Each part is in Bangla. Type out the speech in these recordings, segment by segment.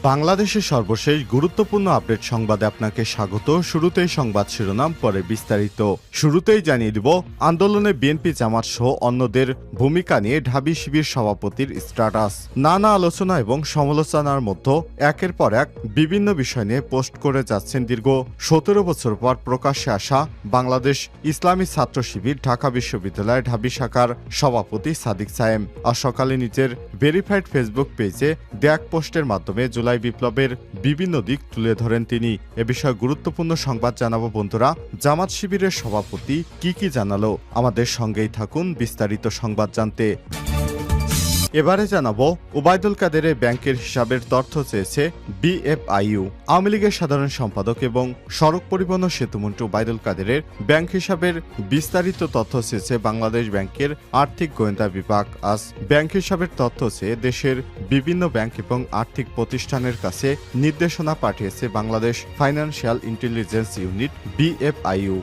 বাংলাদেশের সর্বশেষ গুরুত্বপূর্ণ আপডেট সংবাদে আপনাকে স্বাগত। শুরুতেই সংবাদ শিরোনাম, পরে বিস্তারিত। শুরুতেই জানিয়ে দিব, আন্দোলনে বিএনপি জামাত সহ অন্যদের ভূমিকা নিয়ে ঢাবি শিবির সভাপতির স্ট্যাটাস। নানা আলোচনা এবং সমালোচনার মধ্যে একের পর এক বিভিন্ন বিষয় নিয়ে পোস্ট করে যাচ্ছেন দীর্ঘ 17 বছর পর প্রকাশ্যে আসা বাংলাদেশ ইসলামী ছাত্র শিবির ঢাকা বিশ্ববিদ্যালয় ঢাবি শাখার সভাপতি সাদিক সায়েম। আজ সকালে নিজের ভেরিফাইড ফেসবুক পেজে দেয়া এক পোস্টের মাধ্যমে জুলাই বিপ্লবের বিভিন্ন দিক তুলে ধরেন তিনি। এ বিষয়ে গুরুত্বপূর্ণ সংবাদ জানাবো বন্ধুরা। জামাত শিবিরের সভাপতি কি জানালো, আমাদের সঙ্গেই থাকুন বিস্তারিত সংবাদ জানতে। এবারে জানাবো, ওবায়দুল কাদেরের ব্যাংকের হিসাবের তথ্য চেয়েছে বিএফআইইউ। আওয়ামী লীগের সাধারণ সম্পাদক এবং সড়ক পরিবহন ও সেতুমন্ত্রী ওবায়দুল কাদেরের ব্যাংক হিসাবের বিস্তারিত তথ্য চেয়েছে বাংলাদেশ ব্যাংকের আর্থিক গোয়েন্দা বিভাগ। আজ ব্যাংক হিসাবের তথ্য চেয়ে দেশের বিভিন্ন ব্যাংক এবং আর্থিক প্রতিষ্ঠানের কাছে নির্দেশনা পাঠিয়েছে Bangladesh financial intelligence unit BFIU.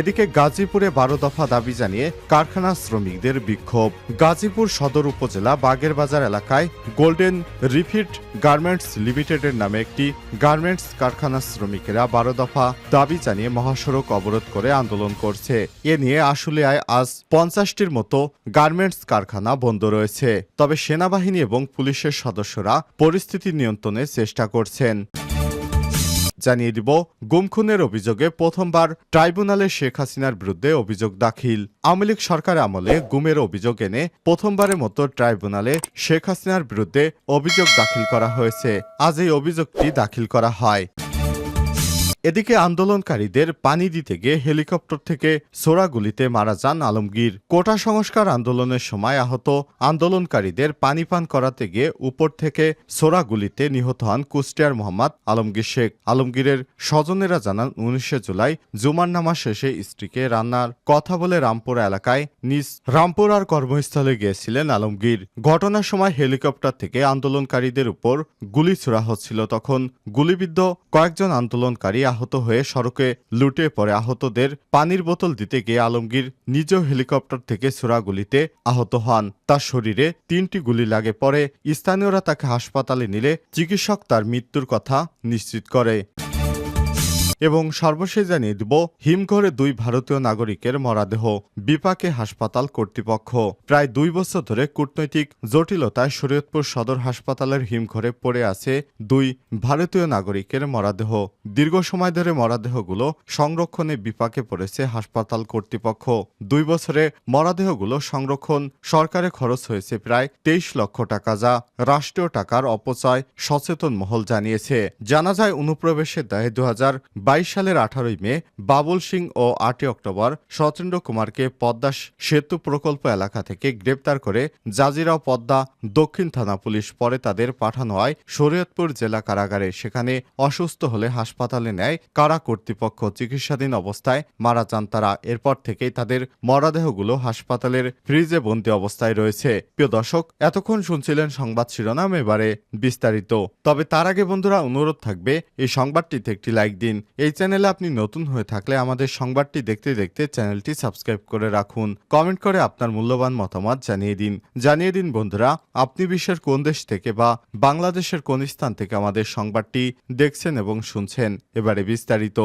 এদিকে গাজীপুরে 12 দফা দাবি জানিয়ে কারখানা শ্রমিকদের বিক্ষোভ। গাজীপুর সদর উপজেলা বাগেরবাজার এলাকায় গোল্ডেন রিফিট গার্মেন্টস লিমিটেডের নামে একটি গার্মেন্টস কারখানা শ্রমিকেরা 12 দফা দাবি জানিয়ে মহাসড়ক অবরোধ করে আন্দোলন করছে। এ নিয়ে আশুলিয়ায় আজ 50টির মতো গার্মেন্টস কারখানা বন্ধ রয়েছে। তবে সেনাবাহিনী এবং পুলিশের সদস্যরা পরিস্থিতি নিয়ন্ত্রণের চেষ্টা করছেন। জানিয়ে দিব, গুম খুনের অভিযোগে প্রথমবার ট্রাইব্যুনালে শেখ হাসিনার বিরুদ্ধে অভিযোগ দাখিল। আওয়ামী লীগ সরকার আমলে গুমের অভিযোগ এনে প্রথমবারের মতো ট্রাইব্যুনালে শেখ হাসিনার বিরুদ্ধে অভিযোগ দাখিল করা হয়েছে। আজ এই অভিযোগটি দাখিল করা হয়। এদিকে আন্দোলনকারীদের পানি দিতে গিয়ে হেলিকপ্টার থেকে ছোড়া গুলিতে মারা যান আলমগীর। কোটা সংস্কার আন্দোলনের সময় আহত আন্দোলনকারীদের পানি পান করাতে গিয়ে উপর থেকে ছোড়া গুলিতে নিহত হন কুষ্টিয়ার মোহাম্মদ আলমগীর শেখ। আলমগীরের স্বজনেরা জানান, 19 জুলাই জুমার নামাজ শেষে স্ত্রীকে রান্নার কথা বলে রামপুরা এলাকায় নিজ রামপুরার কর্মস্থলে গিয়েছিলেন আলমগীর। ঘটনার সময় হেলিকপ্টার থেকে আন্দোলনকারীদের উপর গুলি ছোড়া হচ্ছিল। তখন গুলিবিদ্ধ কয়েকজন আন্দোলনকারী আহত হয়ে সড়কে লুটে পড়ে। আহতদের পানির বোতল দিতে গিয়ে আলমগীর নিজেও হেলিকপ্টার থেকে ছোড়া গুলিতে আহত হন। তার শরীরে 3টি গুলি লাগে। পরে স্থানীয়রা তাকে হাসপাতালে নিলে চিকিৎসক তার মৃত্যুর কথা নিশ্চিত করে। এবং সর্বশেষ জানিয়ে দিব, হিমঘরে 2 ভারতীয় নাগরিকের মরদেহ। বিপাকে হাসপাতাল কর্তৃপক্ষ। প্রায় 2 বছর ধরে কূটনৈতিক জটিলতায় শরীয়তপুর সদর হাসপাতালের হিমঘরে পড়ে আছে 2 ভারতীয় নাগরিকের মরদেহ। দীর্ঘ সময় ধরে মরদেহগুলো সংরক্ষণে বিপাকে পড়েছে হাসপাতাল কর্তৃপক্ষ। 2 বছরে মরদেহগুলো সংরক্ষণ সরকারে খরচ হয়েছে প্রায় 23 লক্ষ টাকা, যা রাষ্ট্রীয় টাকার অপচয় সচেতন মহল জানিয়েছে। জানা যায়, অনুপ্রবেশের দায়ে 2022 সালের 18 মে বাবুল সিং ও 8 অক্টোবর সতেন্দ্র কুমারকে পদ্মা সেতু প্রকল্প এলাকা থেকে গ্রেপ্তার করে জাজিরা পদ্মা দক্ষিণ থানা পুলিশ। পরে তাদের পাঠানো হয় শরীয়তপুর জেলা কারাগারে। সেখানে অসুস্থ হলে হাসপাতালে নেয় কারা কর্তৃপক্ষ। চিকিৎসাধীন অবস্থায় মারা যান তারা। এরপর থেকেই তাদের মরদেহগুলো হাসপাতালের ফ্রিজে বন্দী অবস্থায় রয়েছে। প্রিয় দর্শক, এতক্ষণ শুনছিলেন সংবাদ শিরোনাম, এবারে বিস্তারিত। তবে তার আগে বন্ধুরা, অনুরোধ থাকবে এই সংবাদটিতে একটি লাইক দিন। এই চ্যানেলে আপনি নতুন হয়ে থাকলে আমাদের সংবাদটি দেখতে দেখতে চ্যানেলটি সাবস্ক্রাইব করে রাখুন। কমেন্ট করে আপনার মূল্যবান মতামত জানিয়ে দিন বন্ধুরা, আপনি বিশ্বের কোন দেশ থেকে বা বাংলাদেশের কোন স্থান থেকে আমাদের সংবাদটি দেখছেন এবং শুনছেন। এবারে বিস্তারিত।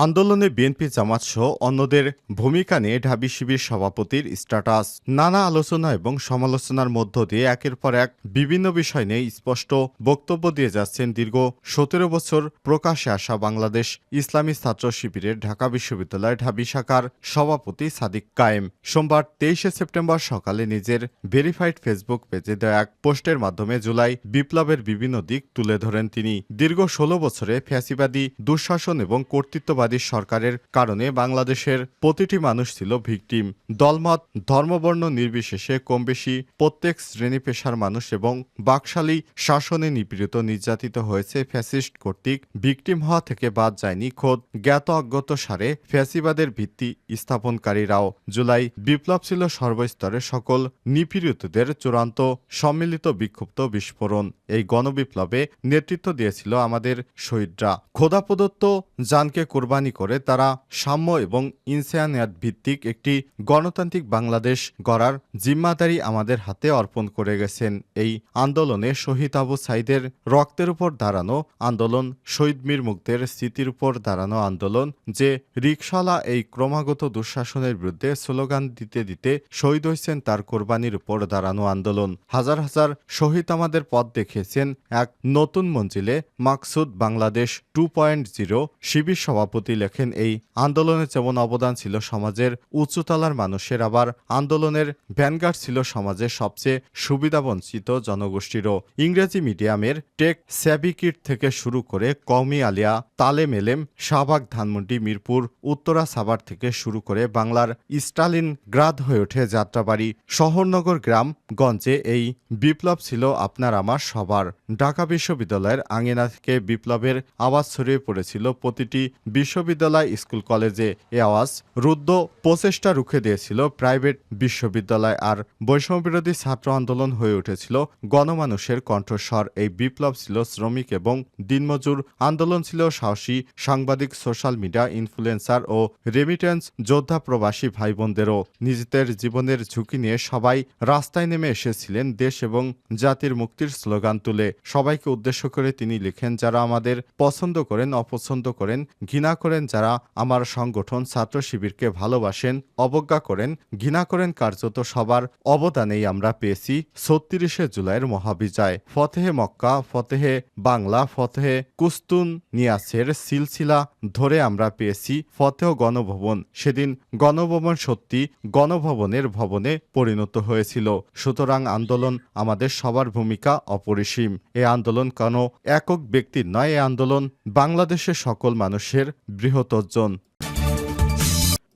আন্দোলনে বিএনপি জামাত সহ অন্যদের ভূমিকা নিয়ে ঢাবি শিবির সভাপতির স্ট্যাটাস। নানা আলোচনা এবং সমালোচনার মধ্য দিয়ে একের পর এক বিভিন্ন বিষয় নিয়ে স্পষ্ট বক্তব্য দিয়ে যাচ্ছেন দীর্ঘ 17 বছর প্রকাশ্যে আসা বাংলাদেশ ইসলামী ছাত্র শিবিরের ঢাকা বিশ্ববিদ্যালয় ঢাবি শাখার সভাপতি সাদিক কায়েম। সোমবার 23 সেপ্টেম্বর সকালে নিজের ভেরিফাইড ফেসবুক পেজে দেওয়া এক পোস্টের মাধ্যমে জুলাই বিপ্লবের বিভিন্ন দিক তুলে ধরেন তিনি। দীর্ঘ 16 বছরে ফ্যাসিবাদী দুঃশাসন এবং কর্তৃত্ববাদী সরকারের কারণে বাংলাদেশের প্রতিটি মানুষ ছিল ভিকটিম। দলমত ধর্মবর্ণ নির্বিশেষে কমবেশি প্রত্যেক শ্রেণী পেশার মানুষ এবং বাকশালী শাসনে নিপীড়িত নির্যাতিত হয়েছে ফ্যাসিস্ট কর্তৃক। ভিকটিম হওয়া থেকে বাদ যায়নি খোদ জ্ঞাত অজ্ঞাত সারে ফ্যাসিবাদের ভিত্তি স্থাপনকারীরাও। জুলাই বিপ্লব ছিল সর্বস্তরের সকল নিপীড়িতদের চূড়ান্ত সম্মিলিত বিক্ষুব্ধ বিস্ফোরণ। এই গণবিপ্লবে নেতৃত্ব দিয়েছিল আমাদের শহীদরা। খোদা প্রদত্ত জানকে কোরবানি কোরবানি করে তারা সাম্য এবং ইনসানিয়াত ভিত্তিক একটি গণতান্ত্রিক বাংলাদেশ গড়ার জিম্মাদারি আমাদের হাতে অর্পণ করে গেছেন। এই আন্দোলনে শহীদ আবু সাইদের রক্তের উপর দাঁড়ানো আন্দোলন, শহীদ মীর মুগ্ধের স্মৃতির উপর দাঁড়ানো আন্দোলন, যে রিকশাওয়ালা এই ক্রমাগত দুঃশাসনের বিরুদ্ধে স্লোগান দিতে দিতে শহীদ হয়েছেন তার কোরবানির উপর দাঁড়ানো আন্দোলন। হাজার হাজার শহীদ আমাদের পথ দেখিয়েছেন এক নতুন মঞ্জিলে। মাকসুদ বাংলাদেশ 2.0 শিবির সভাপতি লেখেন, এই আন্দোলনে যেমন অবদান ছিল সমাজের উচ্চতলার মানুষের, আবার আন্দোলনের ভ্যানগার্ড ছিল সমাজের সবচেয়ে সুবিধাবঞ্চিত জনগোষ্ঠীরও। ইংরেজি মিডিয়ামের টেক স্যাভি কিড থেকে শুরু করে কওমি আলিয়া, তালেম এলেম, শাহবাগ, ধানমন্ডি, মিরপুর, উত্তরা, সাভার থেকে শুরু করে বাংলার স্টালিন গ্রাদ হয়ে ওঠে যাত্রাবাড়ি, শহরনগর, গ্রাম গঞ্জে এই বিপ্লব ছিল আপনার আমার সবার। ঢাকা বিশ্ববিদ্যালয়ের আঙিনা থেকে বিপ্লবের আওয়াজ ছড়িয়ে পড়েছিল প্রতিটি বিশ্ববিদ্যালয়, স্কুল, কলেজে। এ আওয়াজ রুদ্ধ প্রচেষ্টা রুখে দিয়েছিল প্রাইভেট বিশ্ববিদ্যালয়, আর বৈষম্যবিরোধী ছাত্র আন্দোলন হয়ে উঠেছিল গণমানুষের কণ্ঠস্বর। এই বিপ্লব ছিল শ্রমিক এবং দিনমজুর আন্দোলন, ছিল সাহসী সাংবাদিক, সোশ্যাল মিডিয়া ইনফ্লুয়েন্সার ও রেমিটেন্স যোদ্ধা, প্রবাসী ভাই বোনদেরও। নিজেদের জীবনের ঝুঁকি নিয়ে সবাই রাস্তায় নেমে এসেছিলেন দেশ এবং জাতির মুক্তির স্লোগান তুলে। সবাইকে উদ্দেশ্য করে তিনি লিখেন, যারা আমাদের পছন্দ করেন, অপছন্দ করেন, ঘৃণা করেন, যারা আমার সংগঠন ছাত্র শিবিরকে ভালোবাসেন, অবজ্ঞা করেন, ঘৃণা করেন, কার্যত সবার অবদানেই আমরা পেয়েছি ৩৬শে জুলাইয়ের মহাবিজয়। ফতেহে মক্কা, ফতেহে বাংলা, ফতেহে কুস্তুনিয়াসের সিলসিলা ধরে আমরা পেয়েছি ফতেহ গণভবন। সেদিন গণভবন সত্যি গণভবনের ভবনে পরিণত হয়েছিল। সুতরাং আন্দোলন আমাদের সবার ভূমিকা অপরিসীম। এ আন্দোলন কোনো একক ব্যক্তির নয়, এ আন্দোলন বাংলাদেশের সকল মানুষের বৃহৎ অর্জন।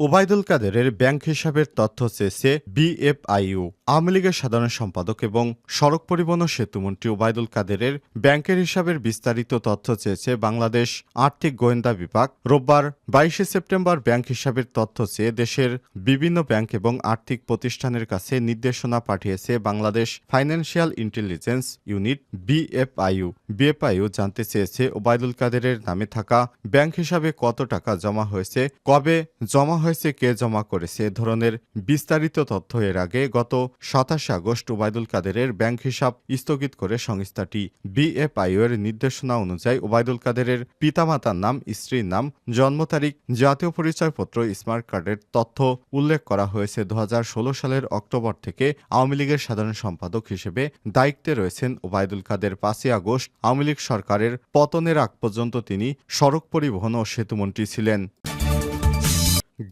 ওবায়দুল কাদেরের ব্যাংক হিসাবের তথ্য চেয়েছে বিএফআইইউ। আওয়ামী লীগের সাধারণ সম্পাদক এবং সড়ক পরিবহন ও সেতুমন্ত্রী ওবায়দুল কাদেরের ব্যাংকের হিসাবের বিস্তারিত তথ্য চেয়েছে বাংলাদেশ আর্থিক গোয়েন্দা বিভাগ। রোববার 22শে সেপ্টেম্বর ব্যাংক হিসাবের তথ্য চেয়ে দেশের বিভিন্ন ব্যাংক এবং আর্থিক প্রতিষ্ঠানের কাছে নির্দেশনা পাঠিয়েছে Bangladesh financial intelligence unit BFIU. BFIU জানতে চেয়েছে ওবায়দুল কাদেরের নামে থাকা ব্যাংক হিসাবে কত টাকা জমা হয়েছে, কবে জমা হয়েছে, কে জমা করেছে। এ ধরনের বিস্তারিত তথ্য এর আগে গত 27 আগস্ট ওবায়দুল কাদেরের ব্যাংক হিসাব স্থগিত করে সংস্থাটি। বিএফআইইউ এর নির্দেশনা অনুযায়ী ওবায়দুল কাদেরের পিতামাতার নাম, স্ত্রীর নাম, জন্ম তারিখ, জাতীয় পরিচয়পত্র, স্মার্ট কার্ডের তথ্য উল্লেখ করা হয়েছে। 2016 সালের অক্টোবর থেকে আওয়ামী লীগের সাধারণ সম্পাদক হিসেবে দায়িত্বে রয়েছেন ওবায়দুল কাদের। 5 আগস্ট আওয়ামী লীগ সরকারের পতনের আগ পর্যন্ত তিনি সড়ক পরিবহন ও সেতুমন্ত্রী ছিলেন।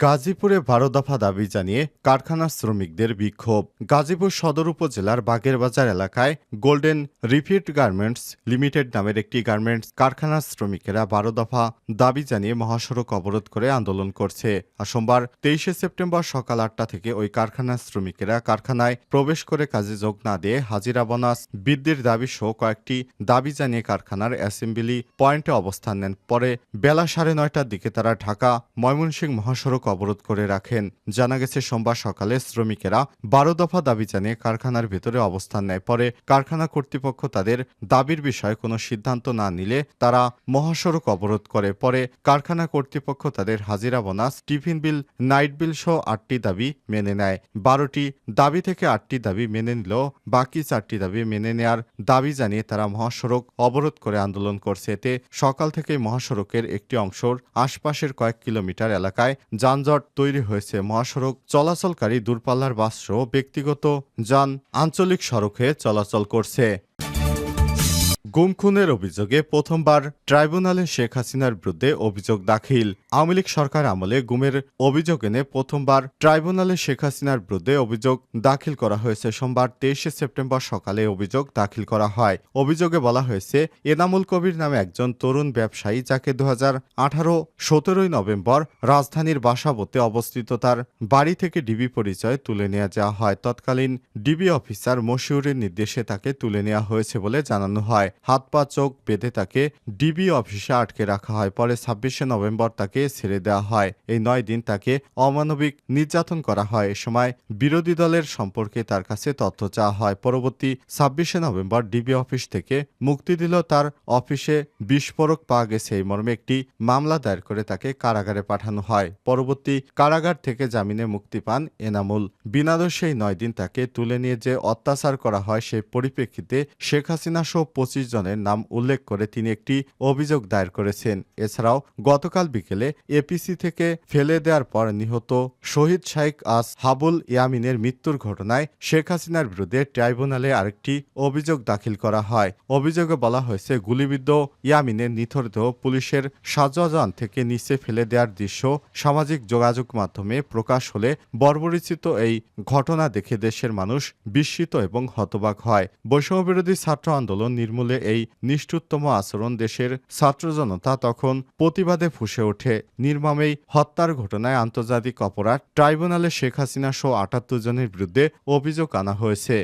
গাজীপুরে 12 দফা দাবি জানিয়ে কারখানা শ্রমিকদের বিক্ষোভ। গাজীপুর সদর উপজেলার বাগেরবাজার এলাকায় গোল্ডেন রিফিট গার্মেন্টস লিমিটেড নামের একটি গার্মেন্টস কারখানার শ্রমিকেরা 12 দফা দাবি জানিয়ে মহাসড়ক অবরোধ করে আন্দোলন করছে। আর সোমবার 23শে সেপ্টেম্বর সকাল 8টা থেকে ওই কারখানার শ্রমিকেরা কারখানায় প্রবেশ করে কাজে যোগ না দিয়ে হাজিরা বোনাস বৃদ্ধির দাবি সহ কয়েকটি দাবি জানিয়ে কারখানার অ্যাসেম্বলি পয়েন্টে অবস্থান নেন। পরে বেলা 9:30টার দিকে তারা ঢাকা ময়মনসিংহ মহাসড়ক অবরোধ করে রাখেন। জানা গেছে সোমবার সকালে শ্রমিকেরা 12 দফা দাবি জানিয়ে কারখানার ভেতরে অবস্থান নেয়। পরে কারখানা কর্তৃপক্ষ তাদের দাবির বিষয়ে কোনো সিদ্ধান্ত না নিলে তারা মহাসড়ক অবরোধ করে। পরে কারখানা কর্তৃপক্ষ তাদের হাজিরা বোনাস, টিফিন বিল, নাইট বিল সহ 8টি দাবি মেনে নেয়। 12টি দাবি থেকে 8টি দাবি মেনে নিলেও বাকি 4টি দাবি মেনে নেয়ার দাবি জানিয়ে তারা মহাসড়ক অবরোধ করে আন্দোলন করছে। এতে সকাল থেকে মহাসড়কের একটি অংশের আশপাশের কয়েক কিলোমিটার এলাকায় যানজট তৈরি হয়েছে। মহাসড়ক চলাচলকারী দূরপাল্লার বাস সহ ব্যক্তিগত যান আঞ্চলিক সড়কে চলাচল করছে। গুম খুনের অভিযোগে প্রথমবার ট্রাইব্যুনালে শেখ হাসিনার বিরুদ্ধে অভিযোগ দাখিল। আওয়ামী লীগ সরকার আমলে গুমের অভিযোগ এনে প্রথমবার ট্রাইব্যুনালে শেখ হাসিনার বিরুদ্ধে অভিযোগ দাখিল করা হয়েছে। সোমবার 23শে সেপ্টেম্বর সকালে অভিযোগ দাখিল করা হয়। অভিযোগে বলা হয়েছে, এনামুল কবির নামে একজন তরুণ ব্যবসায়ী, যাকে 2018 17ই নভেম্বর রাজধানীর বাসাবোতে অবস্থিত তার বাড়ি থেকে ডিবি পরিচয় তুলে নিয়ে যাওয়া হয়। তৎকালীন ডিবি অফিসার মশিউরের নির্দেশে তাকে তুলে নেওয়া হয়েছে বলে জানানো হয়। হাত পা চোখ বেঁধে তাকে ডিবি অফিসে আটকে রাখা হয়। পরে 26শে নভেম্বর তাকে ছেড়ে দেওয়া হয়। এই 9 দিন তাকে অমানবিক নির্যাতন করা হয়। এ সময় বিরোধী দলের সম্পর্কে তার কাছে তথ্য চাওয়া হয়। পরবর্তী 26শে নভেম্বর ডিবি অফিস থেকে মুক্তি দিল তার অফিসে বিস্ফোরক পাওয়া গেছে এই মর্মে একটি মামলা দায়ের করে তাকে কারাগারে পাঠানো হয়। পরবর্তী কারাগার থেকে জামিনে মুক্তি পান এনামুল। বিনা দোষে এই 9 দিন তাকে তুলে নিয়ে যে অত্যাচার করা হয় সেই পরিপ্রেক্ষিতে শেখ হাসিনা সহ 25 জনের নাম উল্লেখ করে তিনি একটি অভিযোগ দায়ের করেছেন। এছাড়াও গতকাল বিকেলে এপিসি থেকে ফেলে দেওয়ার পর নিহত শহীদ শাইখ হাবুল ইয়ামিনের মৃত্যুর ঘটনায় শেখ হাসিনার বিরুদ্ধে ট্রাইব্যুনালে আরেকটি অভিযোগ দাখিল করা হয়। অভিযোগে বলা হয়েছে গুলিবিদ্ধ ইয়ামিনের নিথর দেহ পুলিশের সাজোয়ান থেকে নিচে ফেলে দেওয়ার দৃশ্য সামাজিক যোগাযোগ মাধ্যমে প্রকাশ হলে বর্বরিচিত এই ঘটনা দেখে দেশের মানুষ বিস্মিত এবং হতবাক হয়। বৈষম্যবিরোধী ছাত্র আন্দোলন নির্মূলে এই নিষ্ঠুরতম আচরণ দেশের ছাত্র জনতা তখন প্রতিবাদে ফুঁসে ওঠে। নির্মমেই হত্যার ঘটনায় আন্তর্জাতিক অপরাধ ট্রাইব্যুনালে শেখ হাসিনা সহ 78 জনের বিরুদ্ধে অভিযোগ আনা হয়েছে।